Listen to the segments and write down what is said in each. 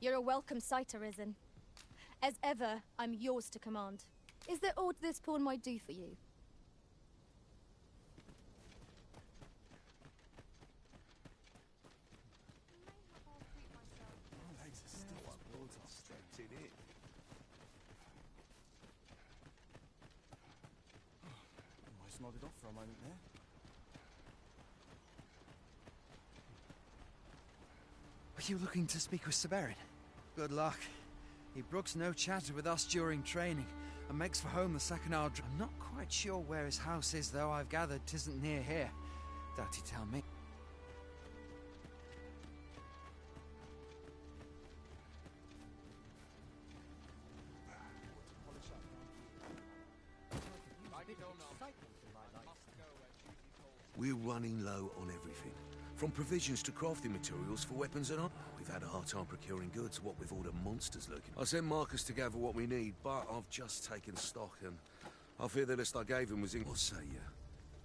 You're a welcome sight, Arisen. As ever, I'm yours to command. Is there aught this pawn might do for you? Almost nodded off for a moment there. Are you looking to speak with Severin? Good luck. He brooks no chatter with us during training, and makes for home the second hour. I'm not quite sure where his house is, though I've gathered 'tisn't near here. Doubt he'd tell me. We're running low on everything. From provisions to crafting materials for weapons and armor. We've had a hard time procuring goods, what with all the monsters lurking. I sent Marcus to gather what we need, but I've just taken stock and I fear the list I gave him was in... What say you?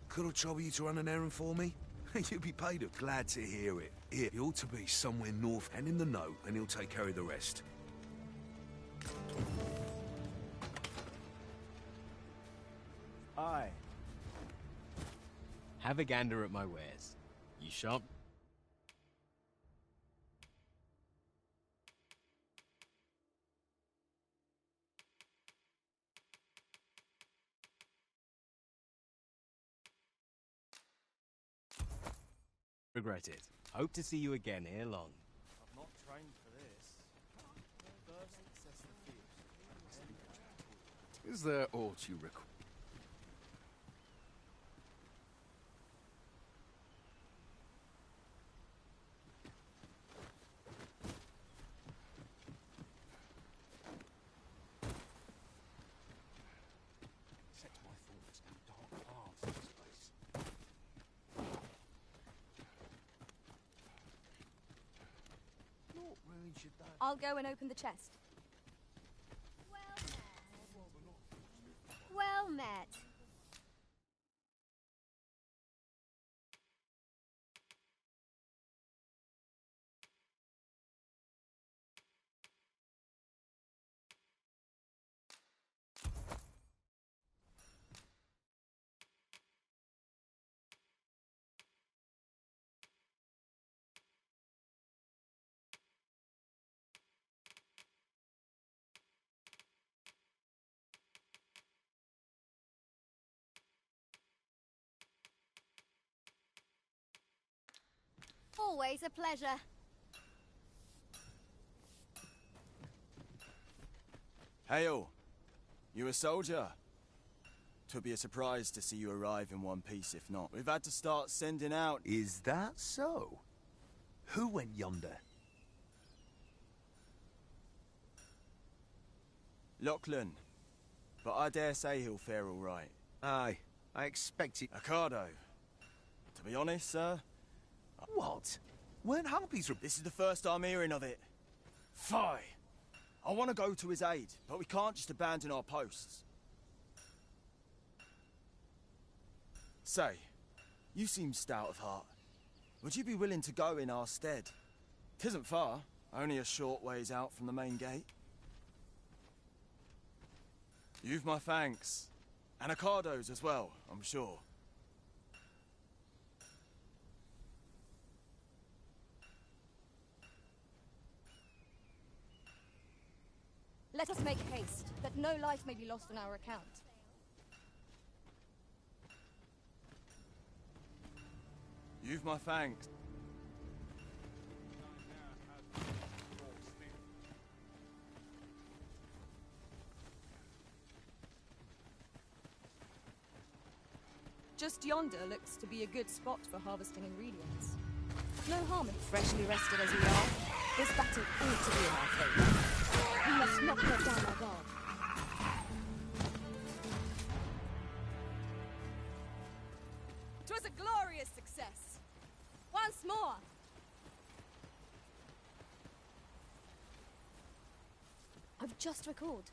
Could I trouble you to run an errand for me? You'd be paid up. Glad to hear it. He ought to be somewhere north and in the know, and he'll take care of the rest. Aye. Have a gander at my wares. You sharp? Regret it. Hope to see you again ere long. I've not trained for this. First, assess the field. Is there aught you require? Set my thoughts down dark paths, this place. Not really should that... I'll go and open the chest. Well met. Always a pleasure. Hail! You a soldier? 'Twould be a surprise to see you arrive in one piece, if not. We've had to start sending out... Is that so? Who went yonder? Lachlan. But I dare say he'll fare all right. Aye, I expect it. Ocado. To be honest, sir... What? Weren't harpies... This is the first I'm hearing of it. Fie! I want to go to his aid, but we can't just abandon our posts. Say, you seem stout of heart. Would you be willing to go in our stead? 'Tisn't far, only a short ways out from the main gate. You've my thanks. And Ocado's as well, I'm sure. Let us make haste, that no life may be lost on our account. You've my thanks. Just yonder looks to be a good spot for harvesting ingredients. No harm in freshly rested as we are. This battle ought to be in our favour. We must not let down our guard. 'Twas a glorious success. Once more. I've just recalled.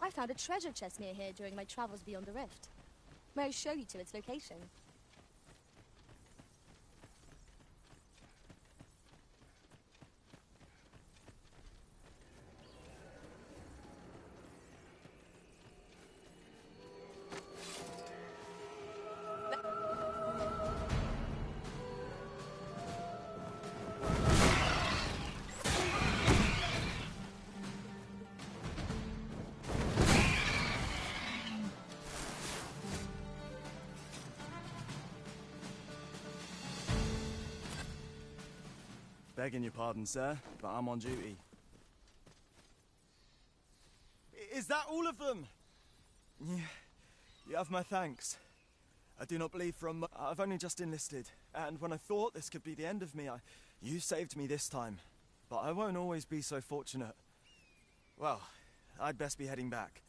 I found a treasure chest near here during my travels beyond the rift. May I show you to its location? Begging your pardon, sir, but I'm on duty. Is that all of them? Yeah, you have my thanks. I do not believe I've only just enlisted, and when I thought this could be the end of me, you saved me this time. But I won't always be so fortunate. Well, I'd best be heading back,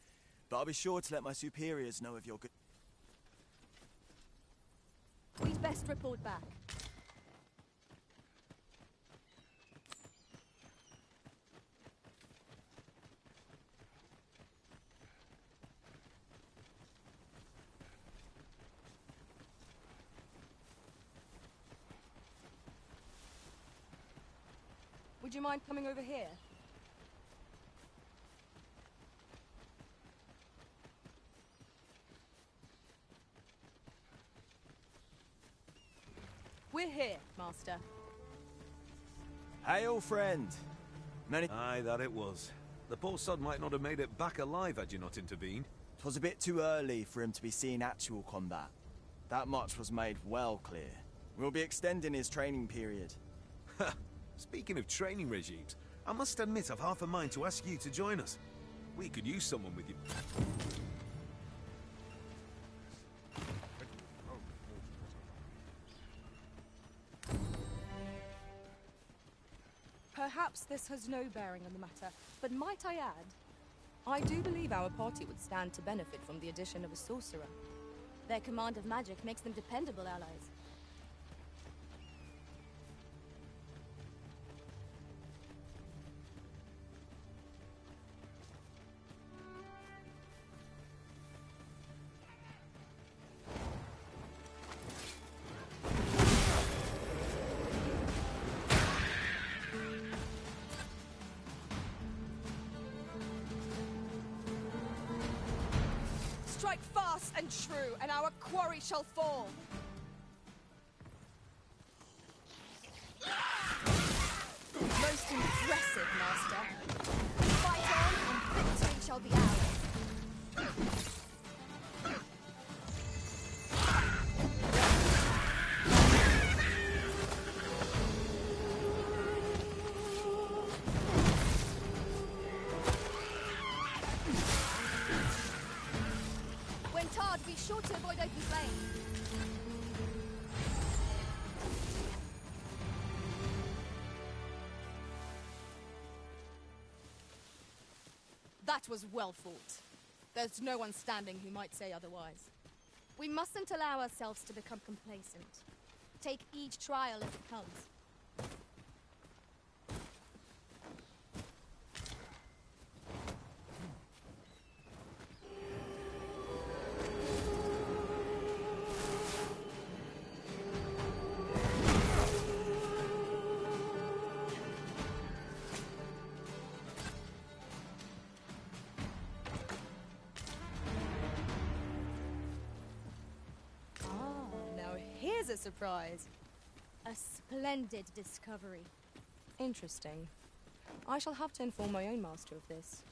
but I'll be sure to let my superiors know of your good... We'd best report back. Would you mind coming over here? We're here, Master. Hail, friend! Many... Aye, that it was. The poor sod might not have made it back alive had you not intervened. 'Twas a bit too early for him to be seeing actual combat. That much was made well clear. We'll be extending his training period. Speaking of training regimes, I must admit I've half a mind to ask you to join us. We could use someone with you. Perhaps this has no bearing on the matter, but might I add, I do believe our party would stand to benefit from the addition of a sorcerer. Their command of magic makes them dependable allies. Strike fast and true, and our quarry shall fall. Most impressive, Master. Fight on, and victory shall be ours. When tarred, be sure to avoid open flame. That was well fought. There's no one standing who might say otherwise. We mustn't allow ourselves to become complacent. Take each trial as it comes. Here's a surprise. A splendid discovery. Interesting. I shall have to inform my own master of this.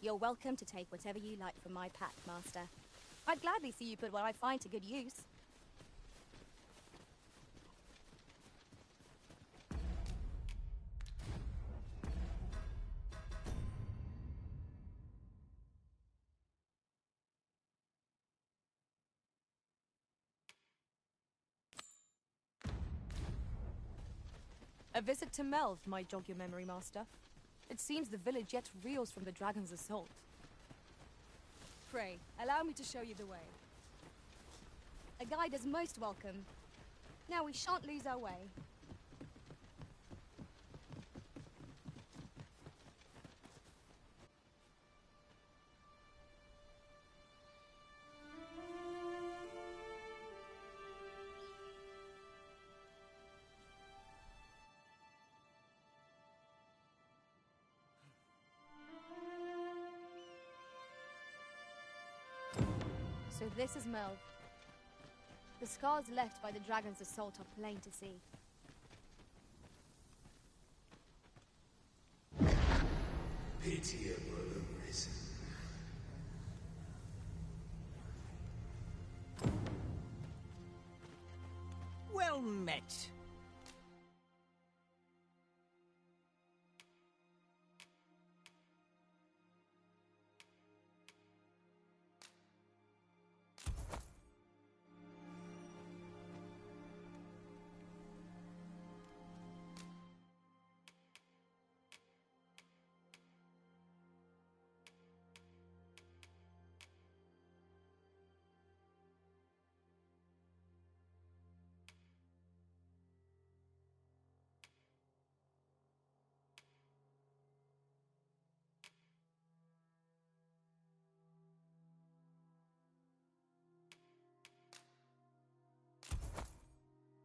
You're welcome to take whatever you like from my pack, Master. I'd gladly see you put what I find to good use. A visit to Melve might jog your memory, Master. It seems the village yet reels from the dragon's assault. Pray, allow me to show you the way. A guide is most welcome. Now we shan't lose our way. So this is Melve. The scars left by the dragon's assault are plain to see. Pity a brother risen. Well met.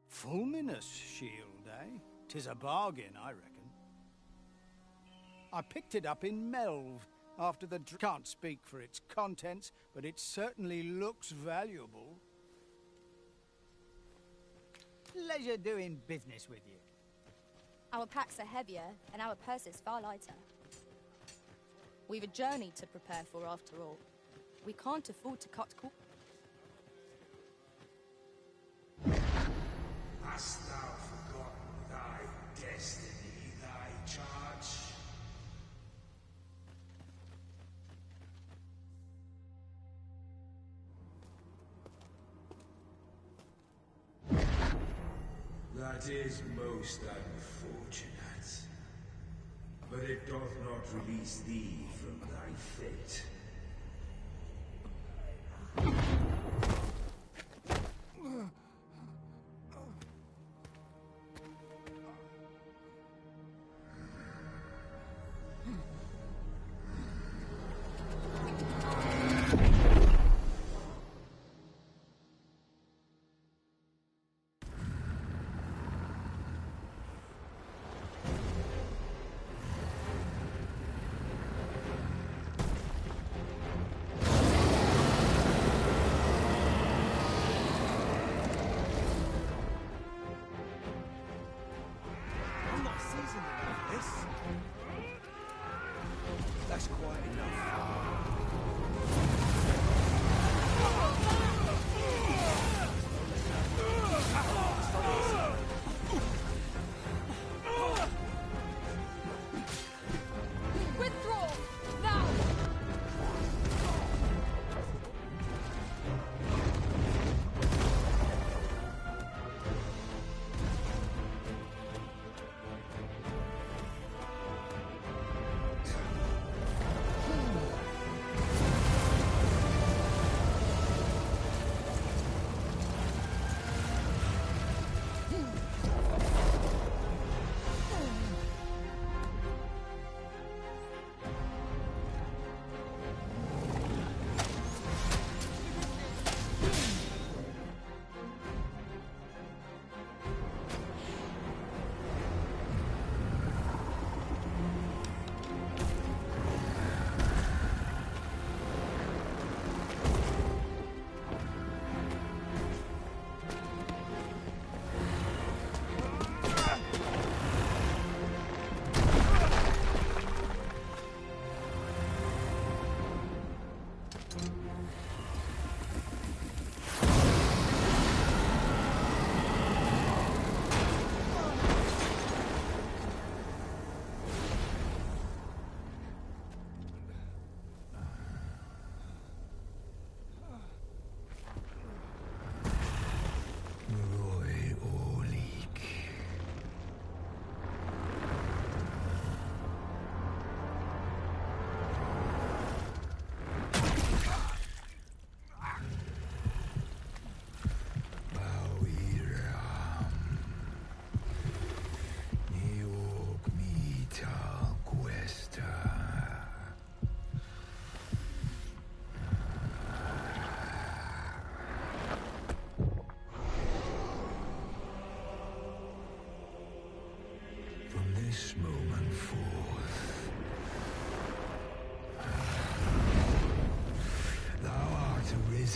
Fulminous shield, eh? 'Tis a bargain, I reckon. I picked it up in Melve after the can't speak for its contents, but it certainly looks valuable. Pleasure doing business with you. Our packs are heavier, and our purses far lighter. We've a journey to prepare for, after all. We can't afford to cut corners. Hast thou forgotten thy destiny, thy charge? That is most unfortunate. But it doth not release thee from thy fate.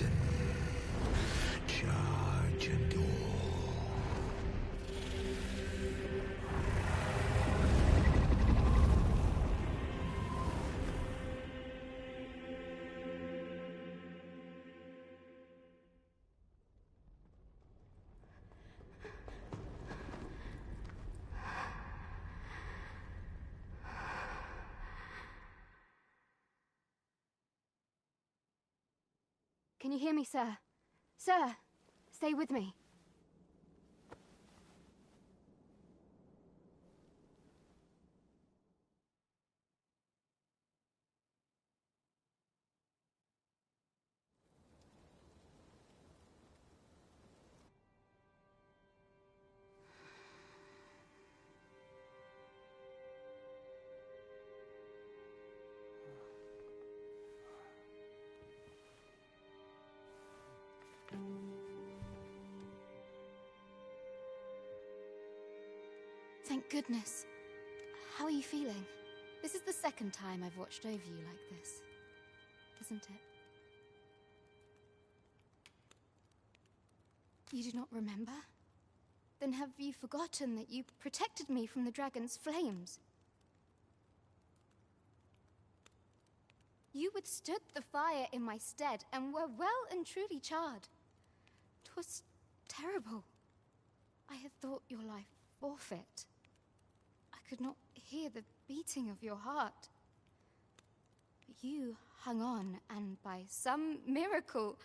Listen. Charge and all. Can you hear me, sir? Sir, stay with me. Thank goodness. How are you feeling? This is the second time I've watched over you like this, isn't it? You do not remember? Then have you forgotten that you protected me from the dragon's flames? You withstood the fire in my stead and were well and truly charred. 'Twas terrible. I had thought your life forfeit. I could not hear the beating of your heart. But you hung on and by some miracle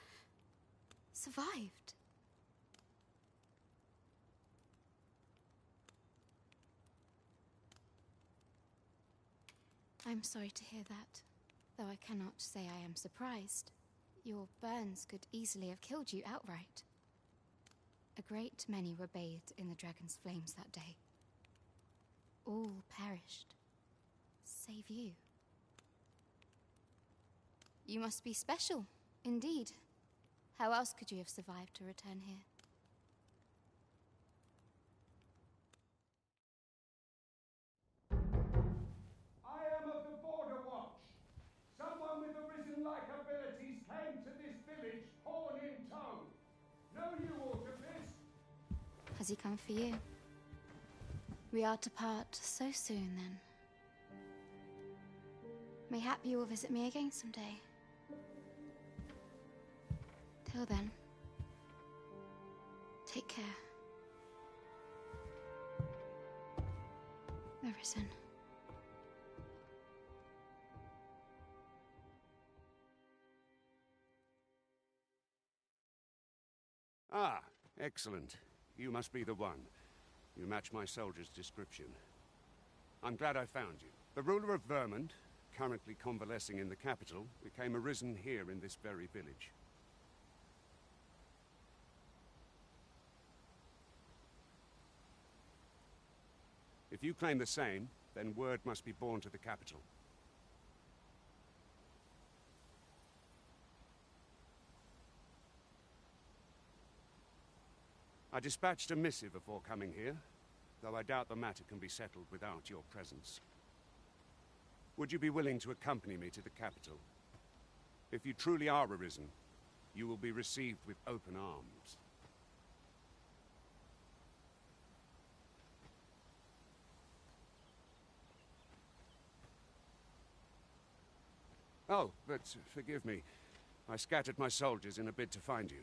survived. I'm sorry to hear that, though I cannot say I am surprised. Your burns could easily have killed you outright. A great many were bathed in the dragon's flames that day. All perished, save you. You must be special, indeed. How else could you have survived to return here? I am of the Border Watch. Someone with arisen-like abilities came to this village, horn in tow. Know you aught of this? Has he come for you? We are to part so soon, then. Mayhap you will visit me again someday. Till then, take care. Arisen. Ah, excellent. You must be the one. You match my soldier's description. I'm glad I found you. The ruler of Vermont, currently convalescing in the capital, became arisen here in this very village. If you claim the same, then word must be borne to the capital. I dispatched a missive before coming here, though I doubt the matter can be settled without your presence. Would you be willing to accompany me to the capital? If you truly are arisen, you will be received with open arms. Oh, but forgive me. I scattered my soldiers in a bid to find you.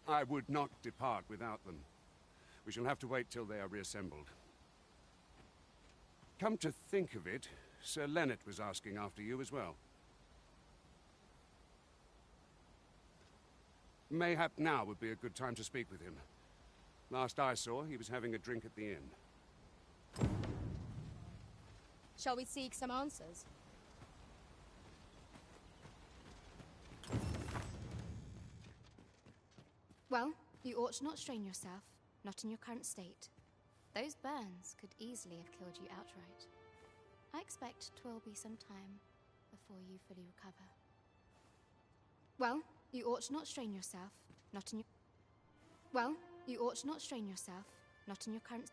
I would not depart without them. We shall have to wait till they are reassembled. Come to think of it, Sir Leonard was asking after you as well. Mayhap now would be a good time to speak with him. Last I saw, he was having a drink at the inn. Shall we seek some answers? Well, you ought not strain yourself, not in your current state. Those burns could easily have killed you outright. I expect 'twill be some time before you fully recover. Well, you ought not strain yourself, not in your... Well, you ought not strain yourself, not in your current...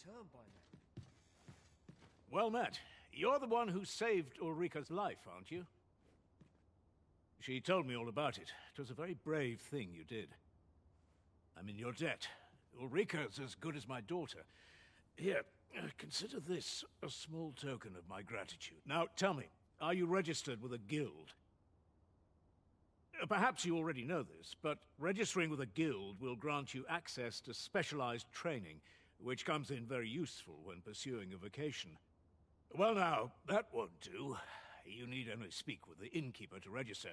returned by now. Well met. You're the one who saved Ulrika's life, aren't you? She told me all about it. It was a very brave thing you did. I'm in your debt. Ulrika's as good as my daughter. Here, consider this a small token of my gratitude. Now, tell me, are you registered with a guild? Perhaps you already know this, but registering with a guild will grant you access to specialized training, which comes in very useful when pursuing a vocation. Well now, that won't do. You need only speak with the innkeeper to register.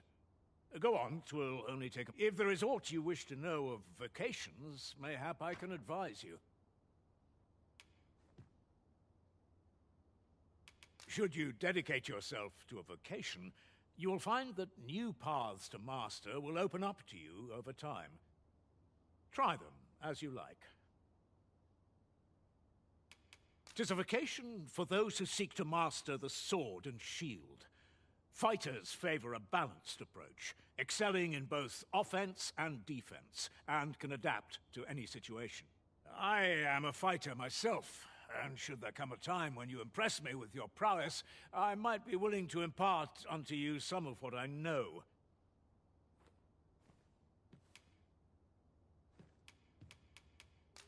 Go on, 'twill only take If there is aught you wish to know of vocations, mayhap I can advise you. Should you dedicate yourself to a vocation, you will find that new paths to master will open up to you over time. Try them as you like. 'Tis a vocation for those who seek to master the sword and shield. Fighters favor a balanced approach, excelling in both offense and defense, and can adapt to any situation. I am a fighter myself, and should there come a time when you impress me with your prowess, I might be willing to impart unto you some of what I know.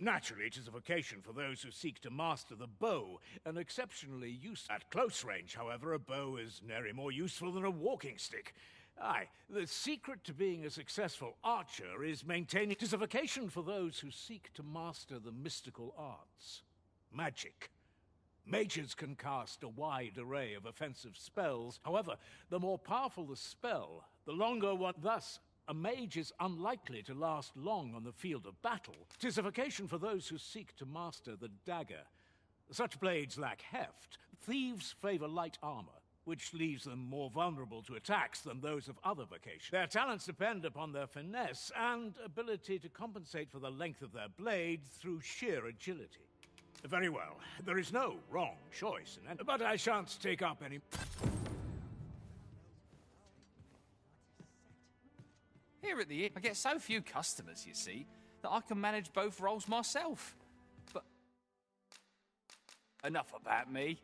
Naturally, it is a vocation for those who seek to master the bow, an exceptionally useful. At close range, however, a bow is nary more useful than a walking stick. Aye, the secret to being a successful archer is maintaining. It is a vocation for those who seek to master the mystical arts. Magic. Mages can cast a wide array of offensive spells. However, the more powerful the spell, the longer one. Thus, a mage is unlikely to last long on the field of battle. 'Tis a vocation for those who seek to master the dagger. Such blades lack heft. Thieves favor light armor, which leaves them more vulnerable to attacks than those of other vocations. Their talents depend upon their finesse and ability to compensate for the length of their blade through sheer agility. Very well. There is no wrong choice, but I shan't take up any... Here at the inn, I get so few customers, you see, that I can manage both roles myself. But enough about me.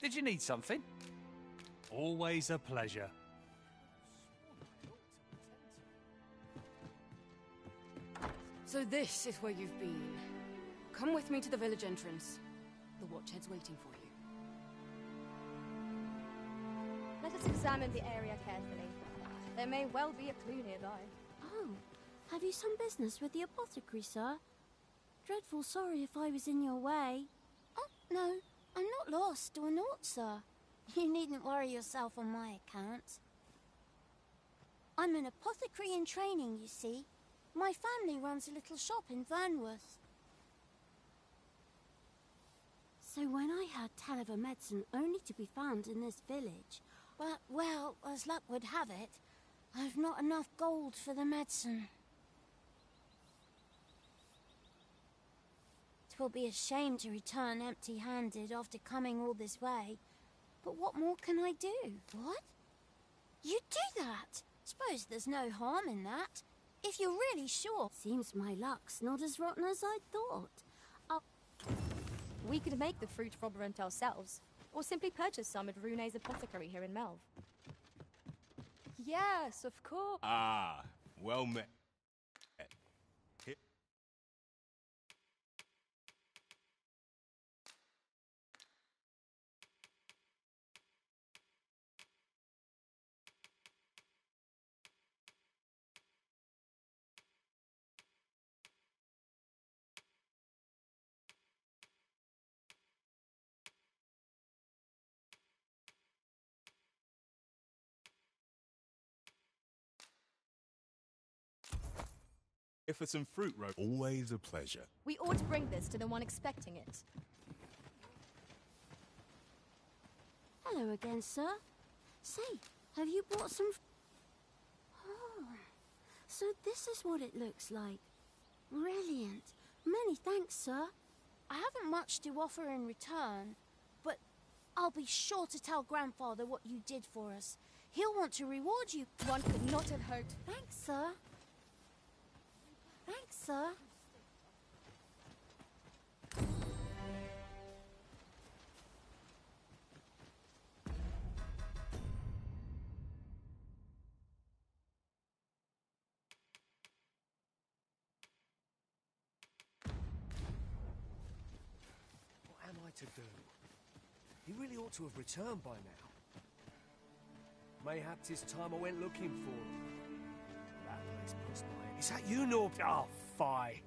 Did you need something? Always a pleasure. So this is where you've been. Come with me to the village entrance. The watchhead's waiting for you. Let us examine the area carefully. There may well be a clue nearby. Oh, have you some business with the apothecary, sir? Dreadful sorry if I was in your way. Oh, no, I'm not lost or naught, sir. You needn't worry yourself on my account. I'm an apothecary in training, you see. My family runs a little shop in Vernworth. So when I heard tell of a medicine only to be found in this village... Well, as luck would have it, I've not enough gold for the medicine. 'Twill be a shame to return empty-handed after coming all this way. But what more can I do? What? You do that? Suppose there's no harm in that. If you're really sure. Seems my luck's not as rotten as I thought. We could make the fruit robberant ourselves, or simply purchase some at Rune's apothecary here in Melve. Yes, of course. Ah, well met. For some fruit rope. Always a pleasure. We ought to bring this to the one expecting it. Hello again, sir. Say, have you brought some... Oh, so this is what it looks like. Brilliant. Many thanks, sir. I haven't much to offer in return, but I'll be sure to tell Grandfather what you did for us. He'll want to reward you. One could not have hoped. Thanks, sir. Thanks, sir. What am I to do? He really ought to have returned by now. Mayhap 'tis time I went looking for him. That place puts my head. Is that you, Norb? Oh, fie.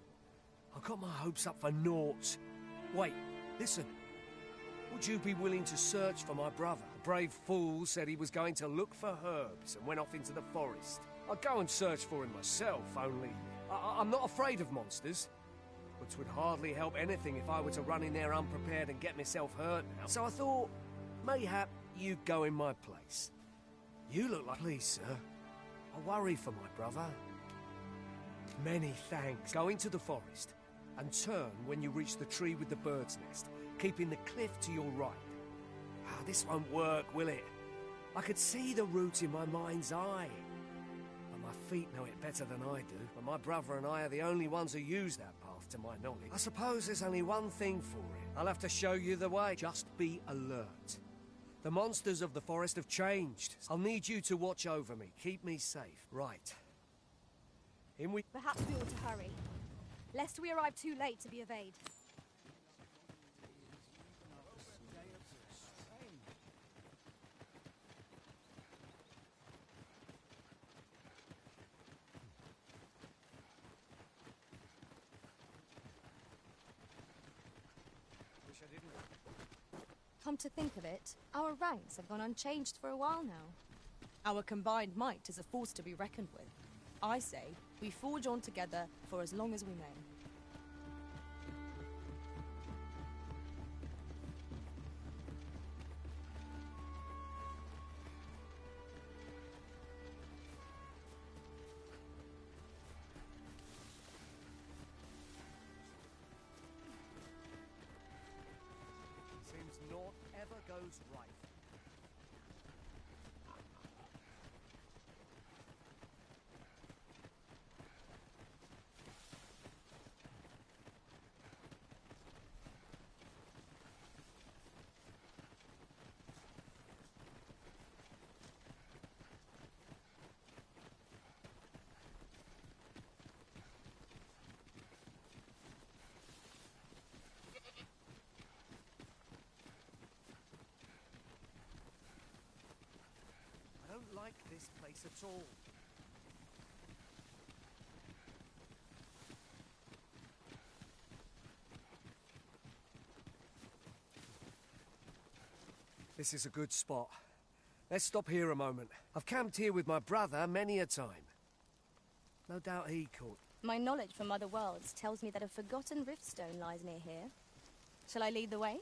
I got my hopes up for naught. Wait, listen. Would you be willing to search for my brother? A brave fool said he was going to look for herbs and went off into the forest. I'd go and search for him myself, only I'm not afraid of monsters. But 'twould hardly help anything if I were to run in there unprepared and get myself hurt now. So I thought, mayhap you'd go in my place. You look like... Please, sir. I worry for my brother. Many thanks. Go into the forest and turn when you reach the tree with the bird's nest, keeping the cliff to your right. Ah, this won't work, will it? I could see the route in my mind's eye. But my feet know it better than I do. But my brother and I are the only ones who use that path, to my knowledge. I suppose there's only one thing for it. I'll have to show you the way. Just be alert. The monsters of the forest have changed. I'll need you to watch over me. Keep me safe. Right. In we... Perhaps we ought to hurry, lest we arrive too late to be obeyed. Come to think of it, our ranks have gone unchanged for a while now. Our combined might is a force to be reckoned with. I say, we forge on together for as long as we may. Seems naught ever goes right. I don't like this place at all. This is a good spot. Let's stop here a moment. I've camped here with my brother many a time. No doubt he caught. My knowledge from other worlds tells me that a forgotten riftstone lies near here. Shall I lead the way?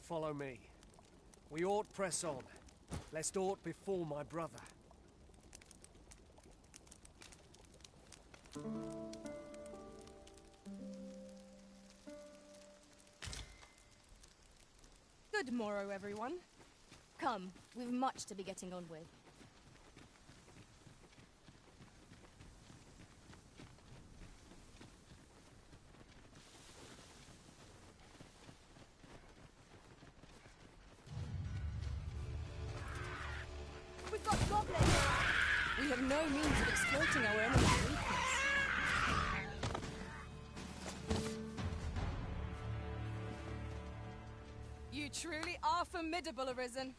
Follow me. We ought press on, lest aught befall my brother. Good morrow, everyone. Come, we've much to be getting on with. We've got goblins! We have no means of exploiting our enemy's weakness. You truly are formidable, Arisen.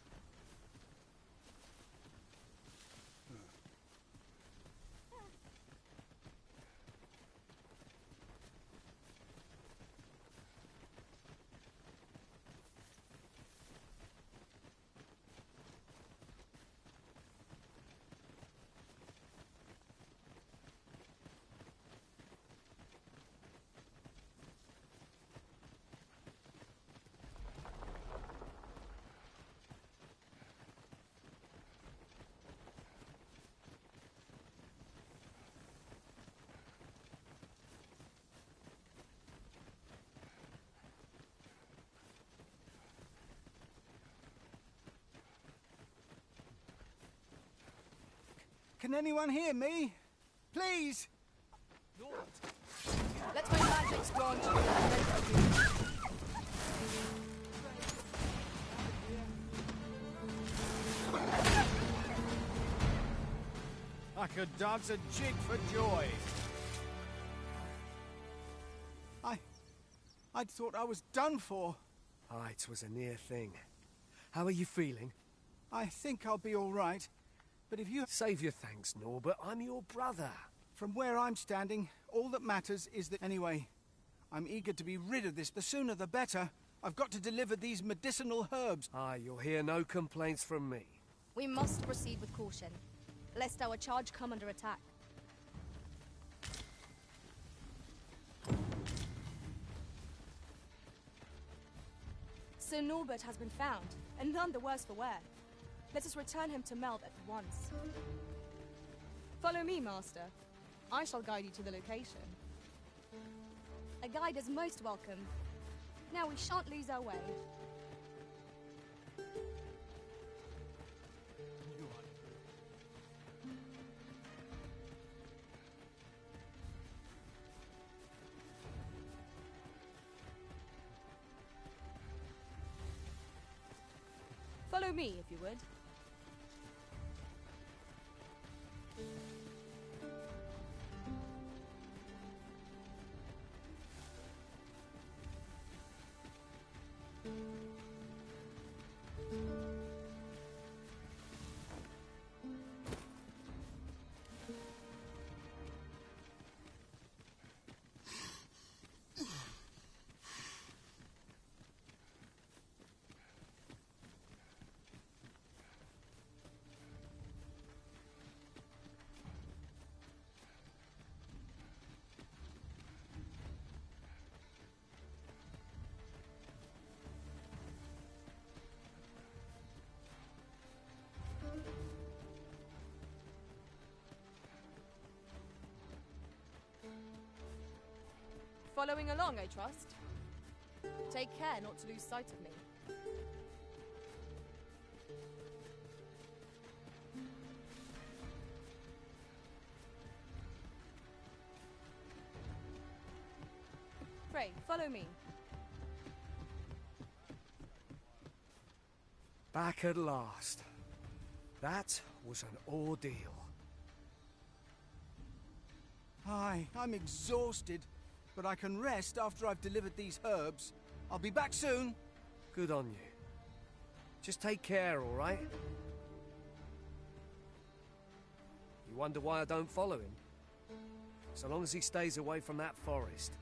Can anyone hear me? Please! Let my magic grant you. I could dance a jig for joy. I'd thought I was done for. Ah, it was a near thing. How are you feeling? I think I'll be all right. But if you... Save your thanks, Norbert. I'm your brother. From where I'm standing, all that matters is that... Anyway, I'm eager to be rid of this. The sooner the better. I've got to deliver these medicinal herbs. Ah, you'll hear no complaints from me. We must proceed with caution, lest our charge come under attack. Sir Norbert has been found, and none the worse for wear. Let us return him to Melve at once. Follow me, Master. I shall guide you to the location. A guide is most welcome. Now we shan't lose our way. Follow me, if you would. Following along, I trust. Take care not to lose sight of me. Pray, follow me. Back at last. That was an ordeal. Aye, I'm exhausted, but I can rest after I've delivered these herbs. I'll be back soon. Good on you. Just take care, all right? You wonder why I don't follow him? So long as he stays away from that forest,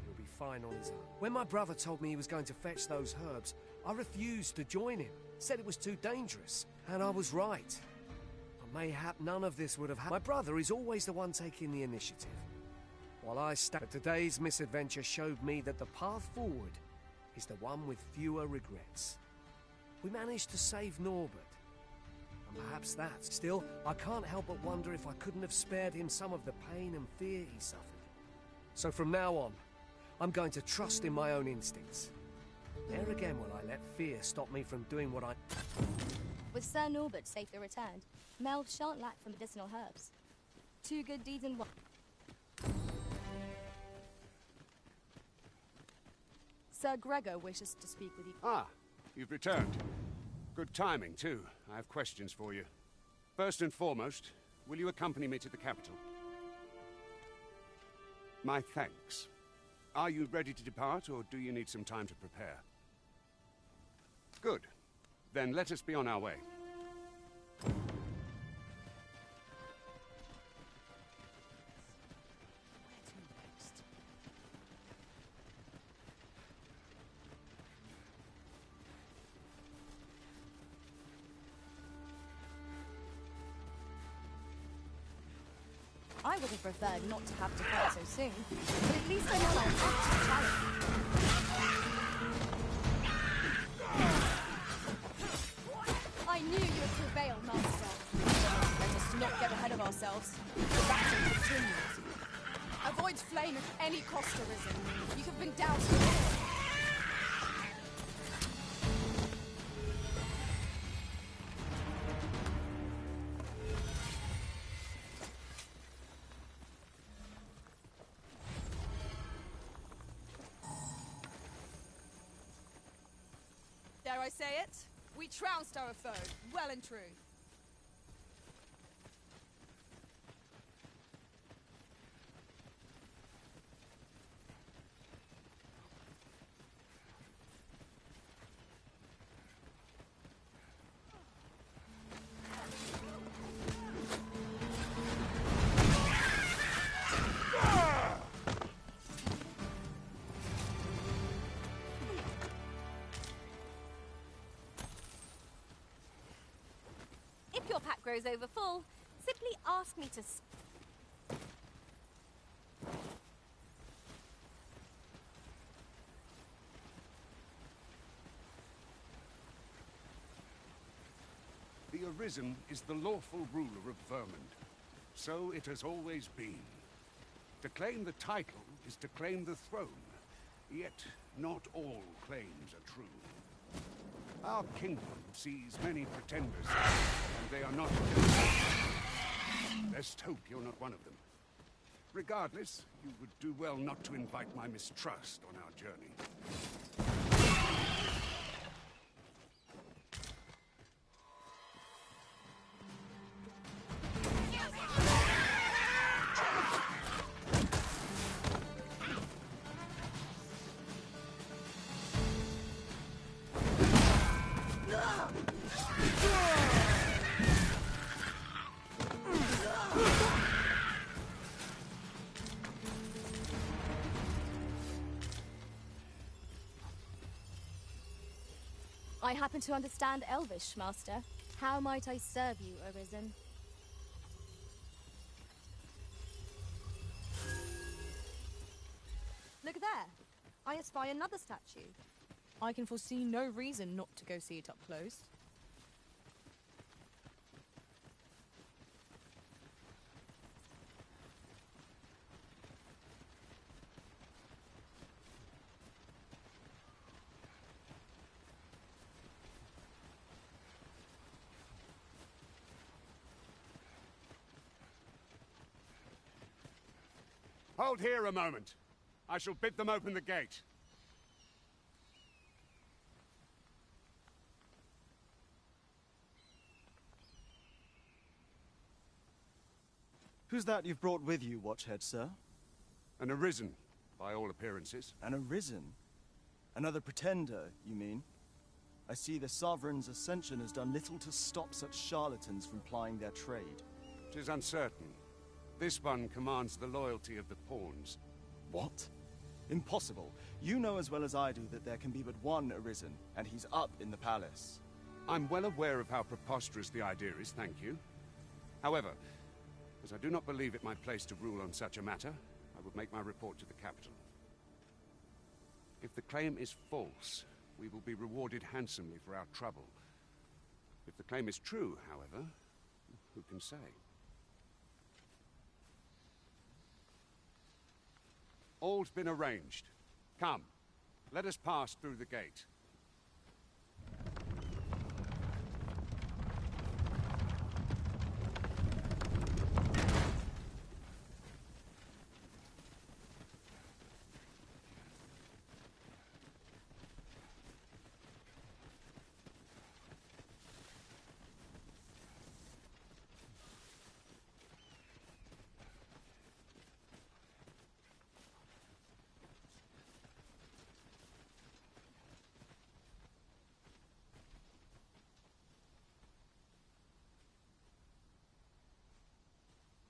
he'll be fine on his own. When my brother told me he was going to fetch those herbs, I refused to join him. Said it was too dangerous, and I was right. But mayhap none of this would have happened. My brother is always the one taking the initiative. While I but today's misadventure showed me that the path forward is the one with fewer regrets. We managed to save Norbert. And perhaps that's... Still, I can't help but wonder if I couldn't have spared him some of the pain and fear he suffered. So from now on, I'm going to trust in my own instincts. Never again will I let fear stop me from doing what I... With Sir Norbert safely returned, Melve shan't lack for medicinal herbs. Two good deeds in one. Sir Gregor wishes to speak with you. Ah, you've returned. Good timing, too. I have questions for you. First and foremost, will you accompany me to the capital? My thanks. Are you ready to depart, or do you need some time to prepare? Good. Then let us be on our way. I would have preferred not to have to fight so soon, but at least I know I'll have to challenge. I knew you would prevail, Master. Let us not get ahead of ourselves. The battle continues. Avoid flame at any cost, Arisen. You have been doused before. I say it. We trounced our foe, well and true. If your pack grows over full, simply ask me to... The Arisen is the lawful ruler of Vermund. So it has always been. To claim the title is to claim the throne. Yet, not all claims are true. Our kingdom sees many pretenders, and they are not... Best hope you're not one of them. Regardless, you would do well not to invite my mistrust on our journey. I happen to understand Elvish, Master. How might I serve you, Arisen? Look there. I espy another statue. I can foresee no reason not to go see it up close. Hold here a moment. I shall bid them open the gate. Who's that you've brought with you, Watchhead, sir? An Arisen, by all appearances. An Arisen? Another pretender, you mean? I see the Sovereign's ascension has done little to stop such charlatans from plying their trade. 'Tis uncertain. This one commands the loyalty of the pawns. What? Impossible. You know as well as I do that there can be but one Arisen, and he's up in the palace. I'm well aware of how preposterous the idea is, thank you. However, as I do not believe it my place to rule on such a matter, I would make my report to the capital. If the claim is false, we will be rewarded handsomely for our trouble. If the claim is true, however, who can say? All's been arranged. Come, let us pass through the gate.